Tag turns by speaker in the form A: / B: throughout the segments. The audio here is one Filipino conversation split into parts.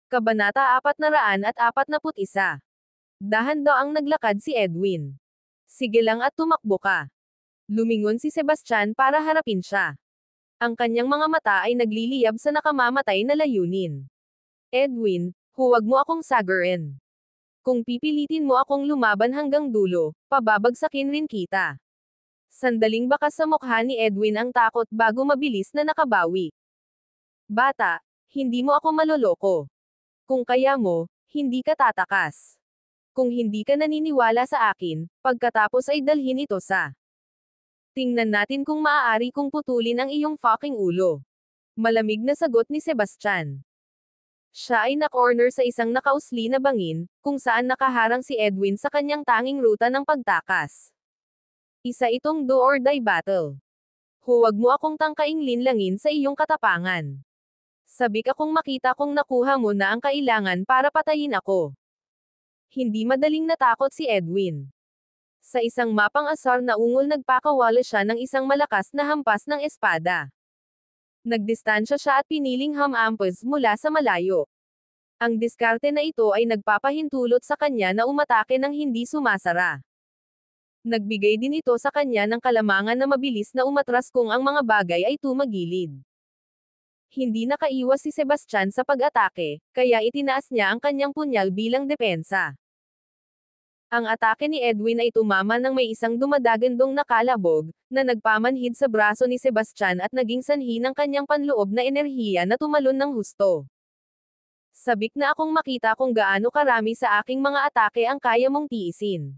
A: Kabanata 441. Dahan-daang naglakad si Edwin. Sige lang at tumakbo ka. Lumingon si Sebastian para harapin siya. Ang kanyang mga mata ay nagliliyab sa nakamamatay na layunin. Edwin, huwag mo akong sagarin. Kung pipilitin mo akong lumaban hanggang dulo, pababagsakin rin kita. Sandaling bakas sa mukha ni Edwin ang takot bago mabilis na nakabawi. Bata, hindi mo ako maloloko. Kung kaya mo, hindi ka tatakas. Kung hindi ka naniniwala sa akin, pagkatapos ay dalhin ito sa. Tingnan natin kung maaari kong putulin ang iyong fucking ulo. Malamig na sagot ni Sebastian. Siya ay na-corner sa isang nakausli na bangin, kung saan nakaharang si Edwin sa kanyang tanging ruta ng pagtakas. Isa itong do or die battle. Huwag mo akong tangkaing linlangin sa iyong katapangan. Sabik akong makita kung nakuha mo na ang kailangan para patayin ako. Hindi madaling natakot si Edwin. Sa isang mapang-asar na ungol nagpakawala siya ng isang malakas na hampas ng espada. Nagdistansya siya at piniling hamampas mula sa malayo. Ang diskarte na ito ay nagpapahintulot sa kanya na umatake ng hindi sumasara. Nagbigay din ito sa kanya ng kalamangan na mabilis na umatras kung ang mga bagay ay tumagilid. Hindi nakaiwas si Sebastian sa pag-atake, kaya itinaas niya ang kanyang punyal bilang depensa. Ang atake ni Edwin ay tumama ng may isang dumadagandong na kalabog, na nagpamanhid sa braso ni Sebastian at naging sanhi ng kanyang panloob na enerhiya na tumalon ng husto. Sabik na akong makita kung gaano karami sa aking mga atake ang kaya mong tiisin.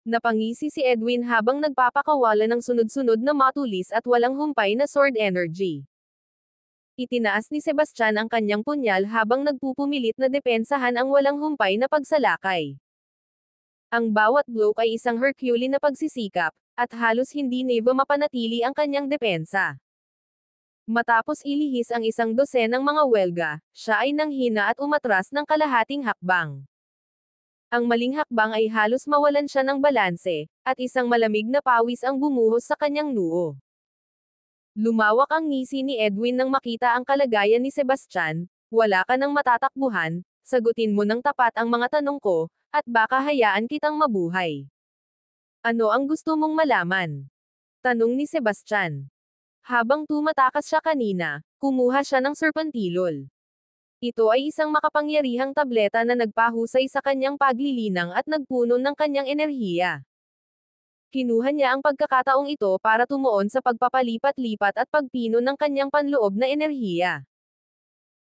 A: Napangisi si Edwin habang nagpapakawala ng sunod-sunod na matulis at walang humpay na sword energy. Itinaas ni Sebastian ang kanyang punyal habang nagpupumilit na depensahan ang walang humpay na pagsalakay. Ang bawat blow ay isang Herculean na pagsisikap, at halos hindi neva mapanatili ang kanyang depensa. Matapos ilihis ang isang dosenang mga welga, siya ay nanghina at umatras ng kalahating hakbang. Ang maling hakbang ay halos mawalan siya ng balanse, at isang malamig na pawis ang bumuhos sa kanyang noo. Lumawak ang ngisi ni Edwin nang makita ang kalagayan ni Sebastian. Wala ka nang matatakbuhan, sagutin mo ng tapat ang mga tanong ko, at baka hayaan kitang mabuhay. Ano ang gusto mong malaman? Tanong ni Sebastian. Habang tumatakas siya kanina, kumuha siya ng serpentilol. Ito ay isang makapangyarihang tableta na nagpahusay sa kanyang paglilinang at nagpuno ng kanyang enerhiya. Kinuha niya ang pagkakataong ito para tumuon sa pagpapalipat-lipat at pagpino ng kanyang panloob na enerhiya.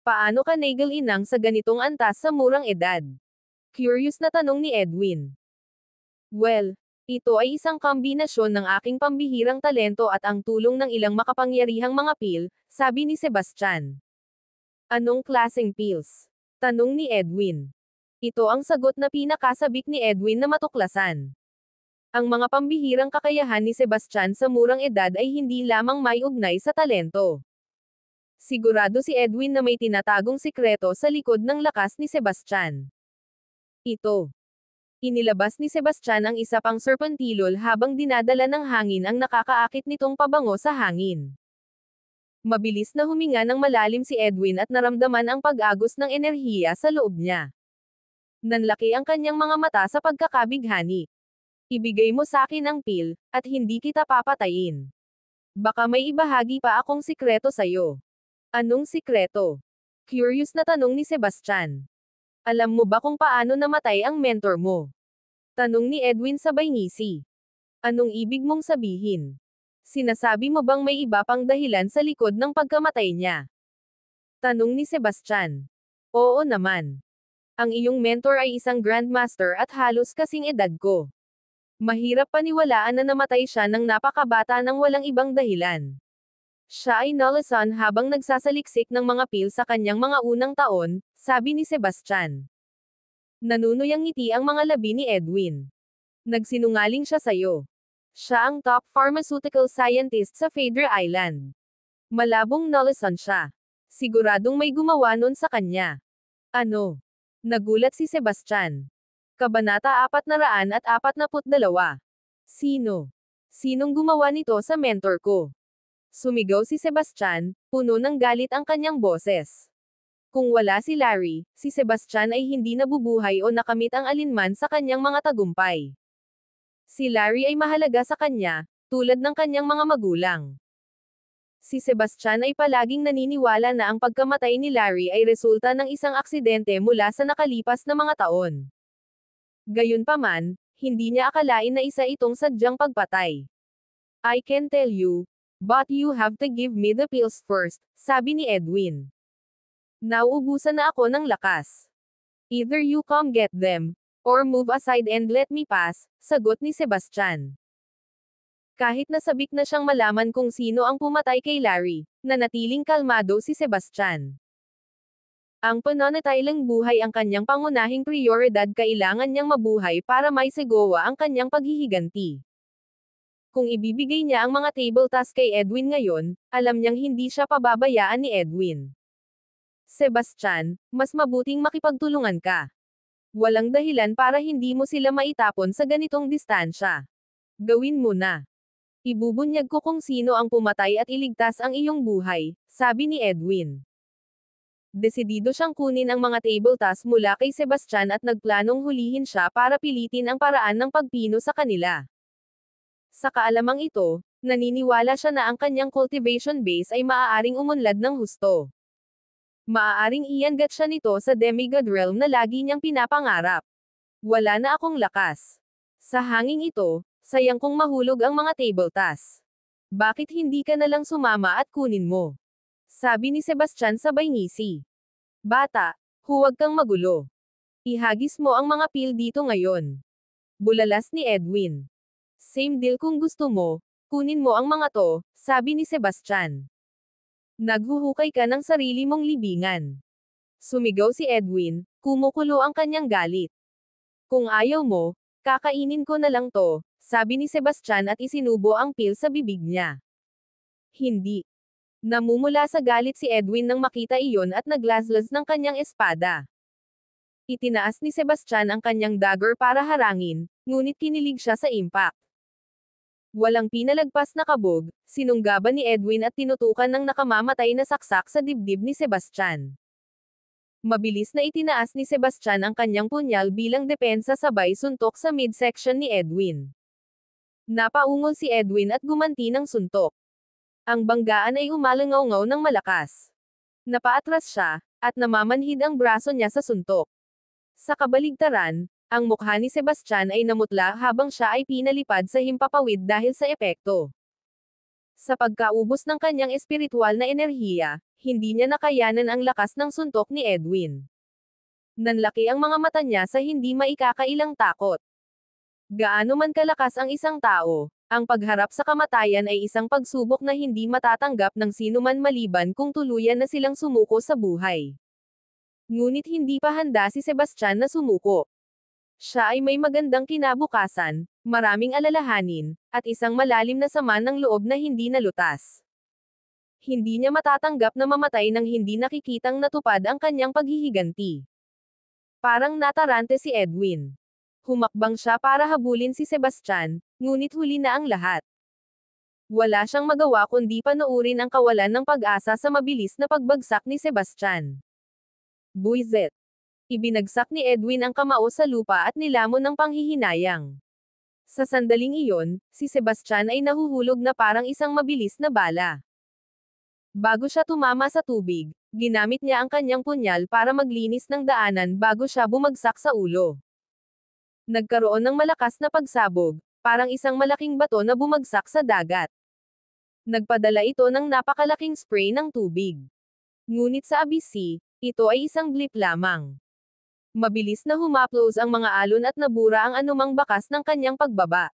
A: Paano ka nagel-inang sa ganitong antas sa murang edad? Curious na tanong ni Edwin. Well, ito ay isang kombinasyon ng aking pambihirang talento at ang tulong ng ilang makapangyarihang mga pil, sabi ni Sebastian. Anong klaseng pills? Tanong ni Edwin. Ito ang sagot na pinakasabik ni Edwin na matuklasan. Ang mga pambihirang kakayahan ni Sebastian sa murang edad ay hindi lamang may ugnay sa talento. Sigurado si Edwin na may tinatagong sikreto sa likod ng lakas ni Sebastian. Ito. Inilabas ni Sebastian ang isa pang serpentilol habang dinadala ng hangin ang nakakaakit nitong pabango sa hangin. Mabilis na huminga ng malalim si Edwin at naramdaman ang pag-agos ng enerhiya sa loob niya. Nanlaki ang kanyang mga mata sa pagkakabighani. Ibigay mo sa akin ang pil, at hindi kita papatayin. Baka may ibahagi pa akong sikreto sa'yo. Anong sikreto? Curious na tanong ni Sebastian. Alam mo ba kung paano namatay ang mentor mo? Tanong ni Edwin sabay ngisi. Anong ibig mong sabihin? Sinasabi mo bang may iba pang dahilan sa likod ng pagkamatay niya? Tanong ni Sebastian. Oo naman. Ang iyong mentor ay isang grandmaster at halos kasing edad ko. Mahirap paniwalaan na namatay siya ng napakabata ng walang ibang dahilan. Siya ay nalasan habang nagsasaliksik ng mga pil sa kanyang mga unang taon, sabi ni Sebastian. Nanunuyang ngiti ang mga labi ni Edwin. Nagsinungaling siya sa'yo. Siya ang top pharmaceutical scientist sa Fader Island. Malabong nalasan siya. Siguradong may gumawa nun sa kanya. Ano? Nagulat si Sebastian. Kabanata 442. Sino? Sinong gumawa nito sa mentor ko? Sumigaw si Sebastian, puno ng galit ang kanyang boses. Kung wala si Larry, si Sebastian ay hindi nabubuhay o nakamit ang alinman sa kanyang mga tagumpay. Si Larry ay mahalaga sa kanya, tulad ng kanyang mga magulang. Si Sebastian ay palaging naniniwala na ang pagkamatay ni Larry ay resulta ng isang aksidente mula sa nakalipas na mga taon. Gayunpaman, hindi niya akalain na isa itong sadyang pagpatay. I can tell you, but you have to give me the pills first, sabi ni Edwin. Nauubusan na ako ng lakas. Either you come get them, or move aside and let me pass, sagot ni Sebastian. Kahit nasabik na siyang malaman kung sino ang pumatay kay Larry, nanatiling kalmado si Sebastian. Ang pananatiling buhay ang kanyang pangunahing prioridad, kailangan niyang mabuhay para maisagawa ang kanyang paghihiganti. Kung ibibigay niya ang mga table task kay Edwin ngayon, alam niyang hindi siya pababayaan ni Edwin. Sebastian, mas mabuting makipagtulungan ka. Walang dahilan para hindi mo sila maitapon sa ganitong distansya. Gawin mo na. Ibubunyag ko kung sino ang pumatay at iligtas ang iyong buhay, sabi ni Edwin. Desidido siyang kunin ang mga table task mula kay Sebastian at nagplanong hulihin siya para pilitin ang paraan ng pagpino sa kanila. Sa kaalamang ito, naniniwala siya na ang kanyang cultivation base ay maaaring umunlad ng husto. Maaaring iangat siya nito sa demigod realm na lagi niyang pinapangarap. Wala na akong lakas. Sa hanging ito, sayang kong mahulog ang mga table task. Bakit hindi ka na lang sumama at kunin mo? Sabi ni Sebastian sabay ngisi. Bata, huwag kang magulo. Ihagis mo ang mga pil dito ngayon. Bulalas ni Edwin. Same deal kung gusto mo, kunin mo ang mga to, sabi ni Sebastian. Naghuhukay ka ng sarili mong libingan. Sumigaw si Edwin, kumukulo ang kanyang galit. Kung ayaw mo, kakainin ko na lang to, sabi ni Sebastian at isinubo ang pil sa bibig niya. Hindi. Namumula sa galit si Edwin nang makita iyon at naglaslas ng kanyang espada. Itinaas ni Sebastian ang kanyang dagger para harangin, ngunit kinilig siya sa impact. Walang pinalagpas na kabog, sinunggaban ni Edwin at tinutukan ng nakamamatay na saksak sa dibdib ni Sebastian. Mabilis na itinaas ni Sebastian ang kanyang punyal bilang depensa sabay suntok sa midsection ni Edwin. Napaungol si Edwin at gumanti ng suntok. Ang banggaan ay umalangaw-ngaw ng malakas. Napaatras siya, at namamanhid ang braso niya sa suntok. Sa kabaligtaran, ang mukha ni Sebastian ay namutla habang siya ay pinalipad sa himpapawid dahil sa epekto. Sa pagkaubos ng kanyang espiritual na enerhiya, hindi niya nakayanan ang lakas ng suntok ni Edwin. Nanlaki ang mga mata niya sa hindi maikakailang takot. Gaano man kalakas ang isang tao, ang pagharap sa kamatayan ay isang pagsubok na hindi matatanggap ng sinuman maliban kung tuluyan na silang sumuko sa buhay. Ngunit hindi pa handa si Sebastian na sumuko. Siya ay may magandang kinabukasan, maraming alalahanin, at isang malalim na sama ng loob na hindi nalutas. Hindi niya matatanggap na mamatay nang hindi nakikitang natupad ang kanyang paghihiganti. Parang natarante si Edwin. Humakbang siya para habulin si Sebastian, ngunit huli na ang lahat. Wala siyang magawa kundi panoorin ang kawalan ng pag-asa sa mabilis na pagbagsak ni Sebastian. Buisit. Ibinagsak ni Edwin ang kamao sa lupa at nilamon ng panghihinayang. Sa sandaling iyon, si Sebastian ay nahuhulog na parang isang mabilis na bala. Bago siya tumama sa tubig, ginamit niya ang kanyang punyal para maglinis ng daanan bago siya bumagsak sa ulo. Nagkaroon ng malakas na pagsabog, parang isang malaking bato na bumagsak sa dagat. Nagpadala ito ng napakalaking spray ng tubig. Ngunit sa Abyss Sea, ito ay isang blip lamang. Mabilis na humaplos ang mga alon at nabura ang anumang bakas ng kanyang pagbaba.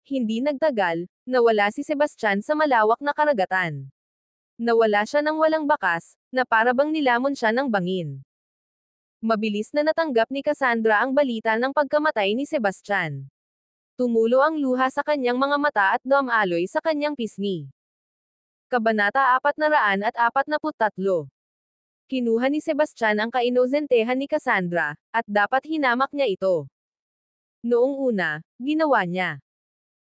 A: Hindi nagtagal, nawala si Sebastian sa malawak na karagatan. Nawala siya ng walang bakas, na parabang nilamon siya ng bangin. Mabilis na natanggap ni Cassandra ang balita ng pagkamatay ni Sebastian. Tumulo ang luha sa kanyang mga mata at dumaloy sa kanyang pisngi. Kabanata 443. Kinuha ni Sebastian ang kainosentehan ni Cassandra, at dapat hinamak niya ito. Noong una, ginawa niya.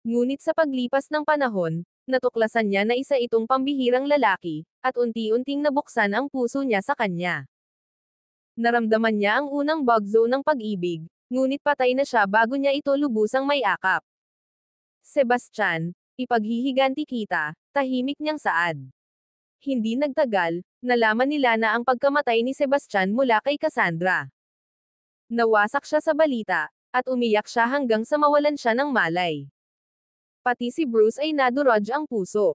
A: Ngunit sa paglipas ng panahon, natuklasan niya na isa itong pambihirang lalaki, at unti-unting nabuksan ang puso niya sa kanya. Naramdaman niya ang unang bagzo ng pag-ibig, ngunit patay na siya bago niya ito lubusang may akap. Sebastian, ipaghihiganti kita, tahimik niyang saad. Hindi nagtagal, nalaman nila na ang pagkamatay ni Sebastian mula kay Cassandra. Nawasak siya sa balita, at umiyak siya hanggang sa mawalan siya ng malay. Pati si Bruce ay nadurog ang puso.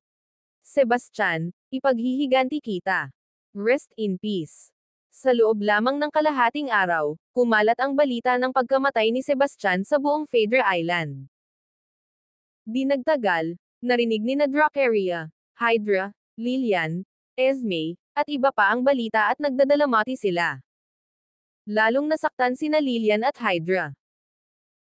A: Sebastian, ipaghihiganti kita. Rest in peace. Sa loob lamang ng kalahating araw, kumalat ang balita ng pagkamatay ni Sebastian sa buong Fader Island. Di nagtagal, narinig ni Dracaria, Hydra, Lilian, Esme, at iba pa ang balita at nagdadalamati sila. Lalong nasaktan sina Lilian at Hydra.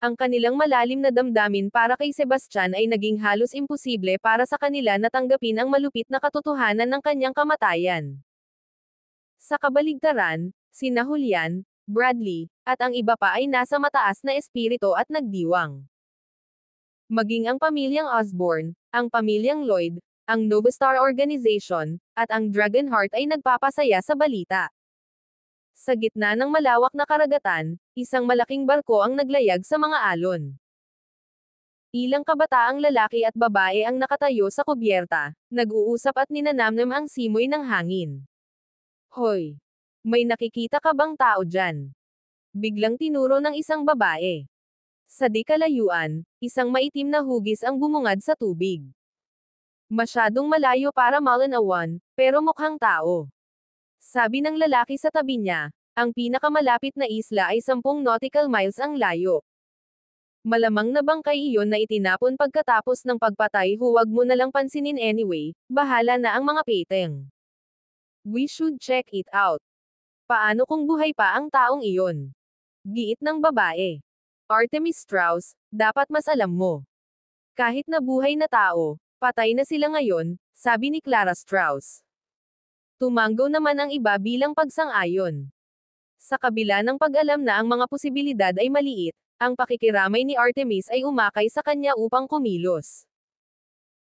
A: Ang kanilang malalim na damdamin para kay Sebastian ay naging halos imposible para sa kanila na tanggapin ang malupit na katotohanan ng kanyang kamatayan. Sa kabaligtaran, sina Julian, Bradley, at ang iba pa ay nasa mataas na espiritu at nagdiwang. Maging ang pamilyang Osborne, ang pamilyang Lloyd, ang Novastar Organization, at ang Dragonheart ay nagpapasaya sa balita. Sa gitna ng malawak na karagatan, isang malaking barko ang naglayag sa mga alon. Ilang kabataang lalaki at babae ang nakatayo sa kubyerta, nag-uusap at ninanamnam ang simoy ng hangin. Hoy! May nakikita ka bang tao dyan? Biglang tinuro ng isang babae. Sa di kalayuan, isang maitim na hugis ang bumungad sa tubig. Masyadong malayo para malinawan, pero mukhang tao. Sabi ng lalaki sa tabi niya, ang pinakamalapit na isla ay 10 nautical miles ang layo. Malamang na bangkay iyon na itinapon pagkatapos ng pagpatay, huwag mo na lang pansinin anyway, bahala na ang mga peteng. We should check it out. Paano kung buhay pa ang taong iyon? Giit ng babae. Artemis Strauss, dapat mas alam mo. Kahit na buhay na tao, patay na sila ngayon, sabi ni Clara Strauss. Tumanggo naman ang iba bilang pagsang-ayon. Sa kabila ng pag-alam na ang mga posibilidad ay maliit, ang pakikiramay ni Artemis ay umakay sa kanya upang kumilos.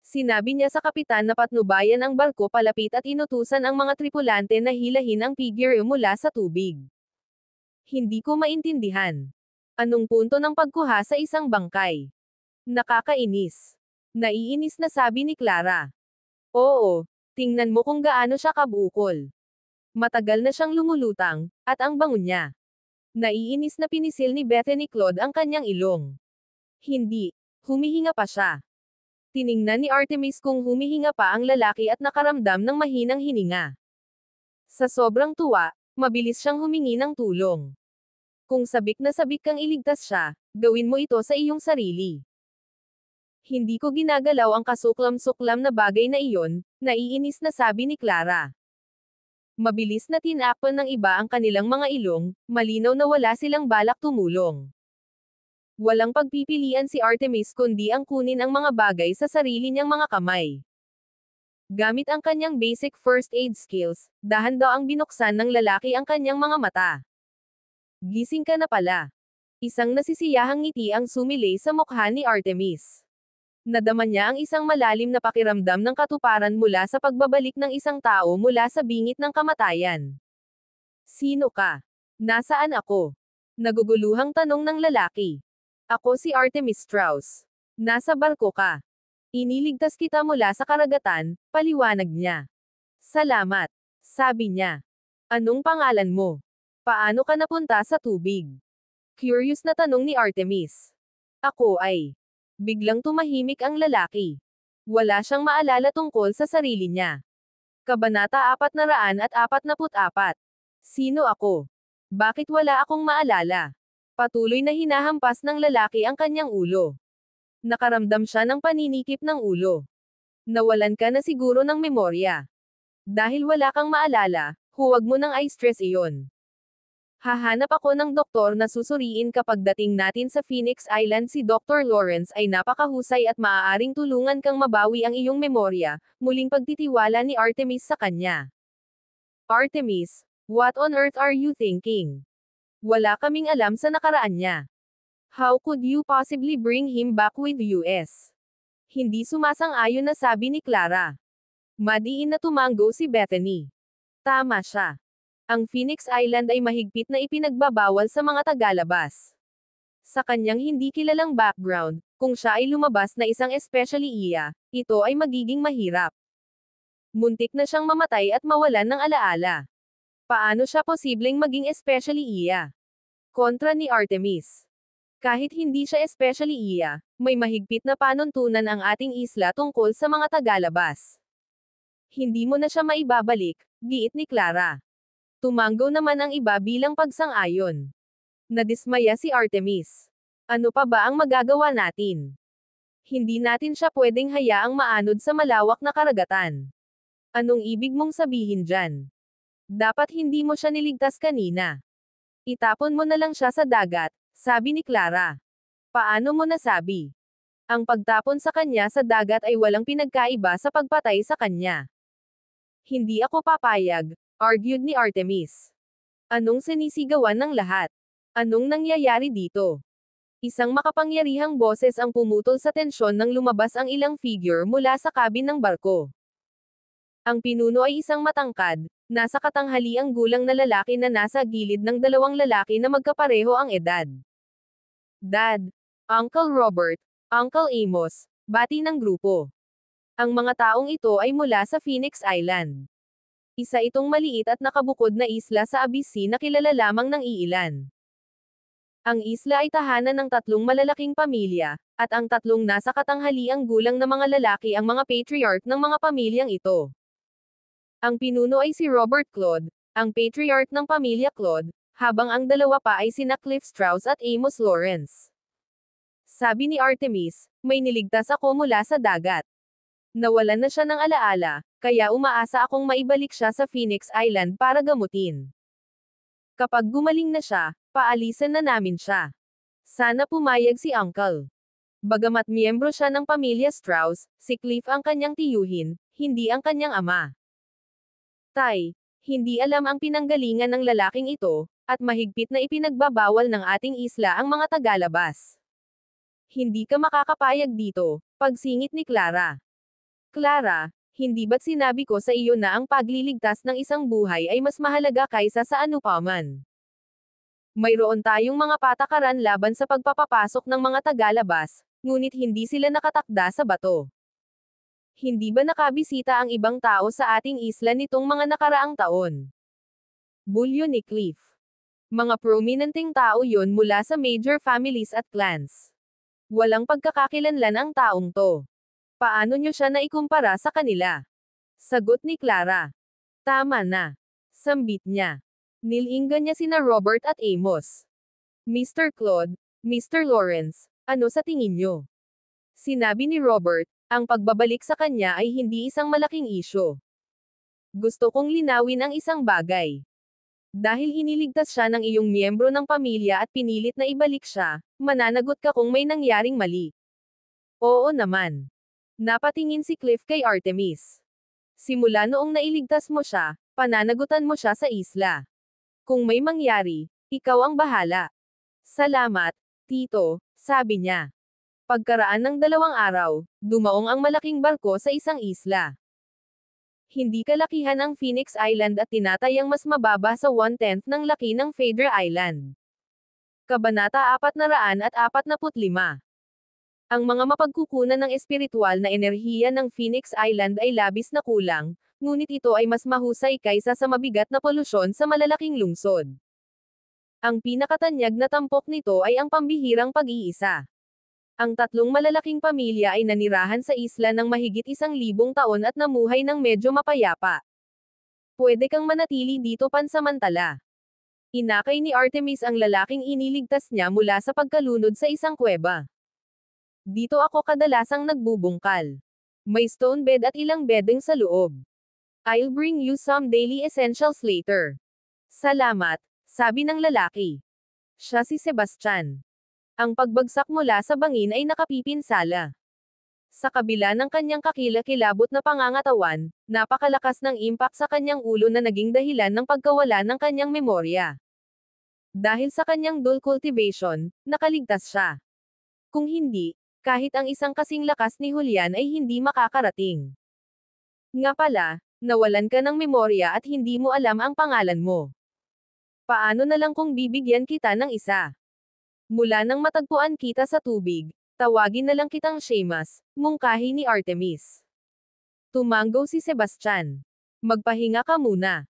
A: Sinabi niya sa kapitan na patnubayan ang barko palapit at inutusan ang mga tripulante na hilahin ang figure mula sa tubig. Hindi ko maintindihan. Anong punto ng pagkuha sa isang bangkay? Nakakainis. Naiinis na sabi ni Clara. Oo, tingnan mo kung gaano siya kabukol. Matagal na siyang lumulutang, at ang bango niya. Naiinis na pinisil ni Bethany Claude ang kanyang ilong. Hindi, humihinga pa siya. Tiningnan ni Artemis kung humihinga pa ang lalaki at nakaramdam ng mahinang hininga. Sa sobrang tuwa, mabilis siyang humingi ng tulong. Kung sabik na sabik kang iligtas siya, gawin mo ito sa iyong sarili. Hindi ko ginagalaw ang kasuklam-suklam na bagay na iyon, naiinis na sabi ni Clara. Mabilis na tinakpan ng iba ang kanilang mga ilong, malinaw na wala silang balak tumulong. Walang pagpipilian si Artemis kundi ang kunin ang mga bagay sa sarili niyang mga kamay. Gamit ang kanyang basic first aid skills, dahan-dahang binuksan ng lalaki ang kanyang mga mata. Gising ka na pala. Isang nasisiyahang ngiti ang sumilay sa mukha ni Artemis. Nadama niya ang isang malalim na pakiramdam ng katuparan mula sa pagbabalik ng isang tao mula sa bingit ng kamatayan. Sino ka? Nasaan ako? Naguguluhang tanong ng lalaki. Ako si Artemis Strauss. Nasa barko ka. Iniligtas kita mula sa karagatan, paliwanag niya. Salamat. Sabi niya. Anong pangalan mo? Paano ka napunta sa tubig? Curious na tanong ni Artemis. Ako ay. Biglang tumahimik ang lalaki. Wala siyang maalala tungkol sa sarili niya. Kabanata 444. Sino ako? Bakit wala akong maalala? Patuloy na hinahampas ng lalaki ang kanyang ulo. Nakaramdam siya ng paninikip ng ulo. Nawalan ka na siguro ng memorya. Dahil wala kang maalala, huwag mo nang i-stress iyon. Hahanap ako ng doktor na susuriin kapag dating natin sa Phoenix Island. Si Dr. Lawrence ay napakahusay at maaaring tulungan kang mabawi ang iyong memorya, muling pagtitiwala ni Artemis sa kanya. Artemis, what on earth are you thinking? Wala kaming alam sa nakaraan niya. How could you possibly bring him back with us? Hindi sumasang-ayon na sabi ni Clara. Madiin na tumanggo si Bethany. Tama siya. Ang Phoenix Island ay mahigpit na ipinagbabawal sa mga tagalabas. Sa kanyang hindi kilalang background, kung siya ay lumabas na isang especially iya, ito ay magiging mahirap. Muntik na siyang mamatay at mawalan ng alaala. Paano siya posibleng maging especially iya? Kontra ni Artemis. Kahit hindi siya especially iya, may mahigpit na panuntunan ang ating isla tungkol sa mga tagalabas. Hindi mo na siya maibabalik, giit ni Clara. Tumanggo naman ang iba bilang pagsang-ayon. Nadismaya si Artemis. Ano pa ba ang magagawa natin? Hindi natin siya pwedeng hayaang maanod sa malawak na karagatan. Anong ibig mong sabihin dyan? Dapat hindi mo siya niligtas kanina. Itapon mo na lang siya sa dagat, sabi ni Clara. Paano mo nasabi? Ang pagtapon sa kanya sa dagat ay walang pinagkaiba sa pagpatay sa kanya. Hindi ako papayag, argued ni Artemis. Anong sinisigawan ng lahat? Anong nangyayari dito? Isang makapangyarihang boses ang pumutol sa tensyon nang lumabas ang ilang figure mula sa cabin ng barko. Ang pinuno ay isang matangkad, nasa katanghaliang gulang na lalaki na nasa gilid ng dalawang lalaki na magkapareho ang edad. Dad, Uncle Robert, Uncle Amos, bati ng grupo. Ang mga taong ito ay mula sa Phoenix Island. Isa itong maliit at nakabukod na isla sa Abisi na kilala lamang ng iilan. Ang isla ay tahanan ng 3 malalaking pamilya, at ang 3 nasa katanghaliang gulang na mga lalaki ang mga patriarch ng mga pamilyang ito. Ang pinuno ay si Robert Claude, ang patriarch ng pamilya Claude, habang ang dalawa pa ay sina Cliff Strauss at Amos Lawrence. Sabi ni Artemis, may niligtas ako mula sa dagat. Nawalan na siya ng alaala, kaya umaasa akong maibalik siya sa Phoenix Island para gamutin. Kapag gumaling na siya, paalisan na namin siya. Sana pumayag si Uncle. Bagamat miyembro siya ng pamilya Strauss, si Cliff ang kanyang tiyuhin, hindi ang kanyang ama. Tay, hindi alam ang pinanggalingan ng lalaking ito, at mahigpit na ipinagbabawal ng ating isla ang mga tagalabas. Hindi ka makakapayag dito, pagsingit ni Clara. Clara, hindi ba't sinabi ko sa iyo na ang pagliligtas ng isang buhay ay mas mahalaga kaysa sa anupaman? Mayroon tayong mga patakaran laban sa pagpapapasok ng mga tagalabas, ngunit hindi sila nakatakda sa bato. Hindi ba nakabisita ang ibang tao sa ating isla nitong mga nakaraang taon? Bulyo ni Cliff. Mga prominenteng tao yon mula sa major families at clans. Walang pagkakakilanlan ang taong to. Paano nyo siya naikumpara sa kanila? Sagot ni Clara. Tama na. Sambit niya. Nilinggan niya sina Robert at Amos. Mr. Claude, Mr. Lawrence, ano sa tingin nyo? Sinabi ni Robert, ang pagbabalik sa kanya ay hindi isang malaking isyo. Gusto kong linawin ang isang bagay. Dahil iniligtas siya ng iyong miyembro ng pamilya at pinilit na ibalik siya, mananagot ka kung may nangyaring mali. Oo naman. Napatingin si Cliff kay Artemis. Simula noong nailigtas mo siya, pananagutan mo siya sa isla. Kung may mangyari, ikaw ang bahala. Salamat, Tito, sabi niya. Pagkaraan ng 2 araw, dumaong ang malaking barko sa isang isla. Hindi kalakihan ang Phoenix Island at tinatayang mas mababa sa 1/10 ng laki ng Phaedra Island. Kabanata 445. Ang mga mapagkukunan ng espiritual na enerhiya ng Phoenix Island ay labis na kulang, ngunit ito ay mas mahusay kaysa sa mabigat na polusyon sa malalaking lungsod. Ang pinakatanyag na tampok nito ay ang pambihirang pag-iisa. Ang 3 malalaking pamilya ay nanirahan sa isla ng mahigit 1,000 taon at namuhay ng medyo mapayapa. Pwede kang manatili dito pansamantala. Inakay ni Artemis ang lalaking iniligtas niya mula sa pagkalunod sa isang kuweba. Dito ako kadalasang nagbubungkal. May stone bed at ilang bedding sa loob. I'll bring you some daily essentials later. Salamat, sabi ng lalaki. Siya si Sebastian. Ang pagbagsak mula sa bangin ay nakapipinsala. Sa kabila ng kanyang kakilakilabot na pangangatawan, napakalakas ng impact sa kanyang ulo na naging dahilan ng pagkawala ng kanyang memorya. Dahil sa kanyang dual cultivation, nakaligtas siya. Kung hindi, Kahit ang isang kasing lakas ni Julian ay hindi makakarating. Nga pala, nawalan ka ng memorya at hindi mo alam ang pangalan mo. Paano na lang kung bibigyan kita ng isa? Mula nang matagpuan kita sa tubig, tawagin na lang kitang Seamus, mungkahi ni Artemis. Tumanggo si Sebastian. Magpahinga ka muna.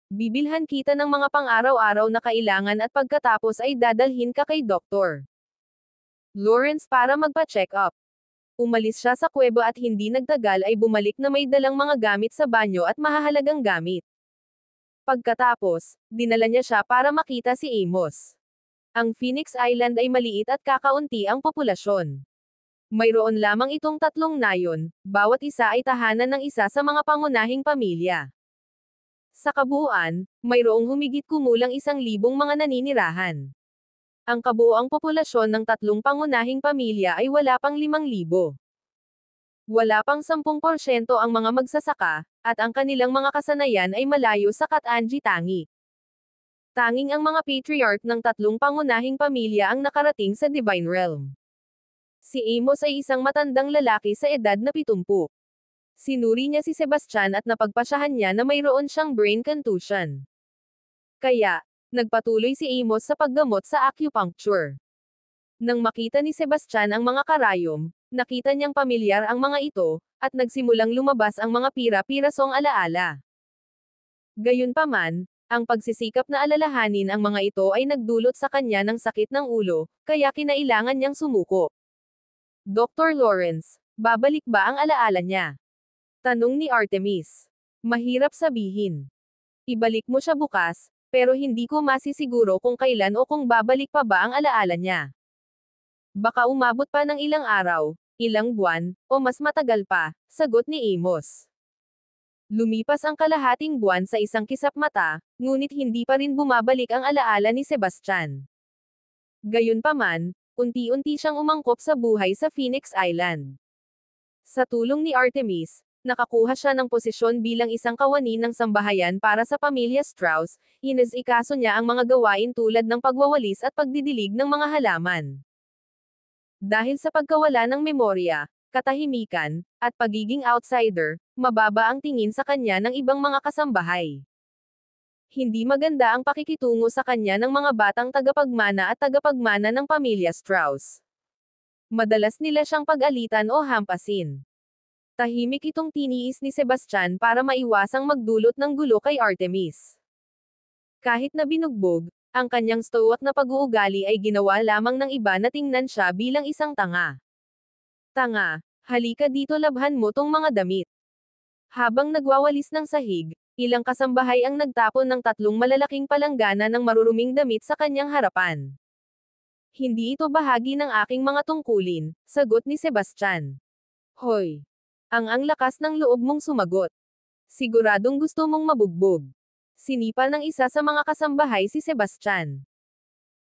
A: Bibilhan kita ng mga pang-araw-araw na kailangan at pagkatapos ay dadalhin ka kay Dr. Lawrence para magpa-check up. Umalis siya sa kuweba at hindi nagtagal ay bumalik na may dalang mga gamit sa banyo at mahahalagang gamit. Pagkatapos, dinala niya siya para makita si Amos. Ang Phoenix Island ay maliit at kakaunti ang populasyon. Mayroon lamang itong 3 nayon, bawat isa ay tahanan ng isa sa mga pangunahing pamilya. Sa kabuuan, mayroong humigit kumulang 1,000 mga naninirahan. Ang kabuoang populasyon ng 3 pangunahing pamilya ay wala pang 5,000. Wala pang 10% ang mga magsasaka, at ang kanilang mga kasanayan ay malayo sa Katangi-Tangi. Tanging ang mga patriarch ng 3 pangunahing pamilya ang nakarating sa Divine Realm. Si Amos ay isang matandang lalaki sa edad na 70. Sinuri niya si Sebastian at napagpasyahan niya na mayroon siyang brain contusion. Kaya, nagpatuloy si Amos sa paggamot sa acupuncture. Nang makita ni Sebastian ang mga karayom, nakita niyang pamilyar ang mga ito, at nagsimulang lumabas ang mga pira-pirasong alaala. Gayunpaman, ang pagsisikap na alalahanin ang mga ito ay nagdulot sa kanya ng sakit ng ulo, kaya kinailangan niyang sumuko. Dr. Lawrence, babalik ba ang alaala niya? Tanong ni Artemis. Mahirap sabihin. Ibalik mo siya bukas, pero hindi ko masisiguro kung kailan o kung babalik pa ba ang alaala niya. Baka umabot pa ng ilang araw, ilang buwan, o mas matagal pa, sagot ni Amos. Lumipas ang kalahating buwan sa isang kisap mata, ngunit hindi pa rin bumabalik ang alaala ni Sebastian. Gayunpaman, unti-unti siyang umangkop sa buhay sa Phoenix Island. Sa tulong ni Artemis, nakakuha siya ng posisyon bilang isang kawani ng sambahayan para sa pamilya Strauss, inasikaso niya ang mga gawain tulad ng pagwawalis at pagdidilig ng mga halaman. Dahil sa pagkawala ng memorya, katahimikan, at pagiging outsider, mababa ang tingin sa kanya ng ibang mga kasambahay. Hindi maganda ang pakikitungo sa kanya ng mga batang tagapagmana at tagapagmana ng pamilya Strauss. Madalas nila siyang pag-alitan o hampasin. Tahimik itong tiniis ni Sebastian para maiwasang magdulot ng gulo kay Artemis. Kahit na binugbog, ang kanyang stoic na pag-uugali ay ginawa lamang ng iba na tingnan siya bilang isang tanga. Tanga, halika dito labhan mo tong mga damit. Habang nagwawalis ng sahig, ilang kasambahay ang nagtapon ng 3 malalaking palanggana ng maruruming damit sa kanyang harapan. Hindi ito bahagi ng aking mga tungkulin, sagot ni Sebastian. Hoy! Ang lakas ng loob mong sumagot. Siguradong gusto mong mabugbog. Sinipa ng isa sa mga kasambahay si Sebastian.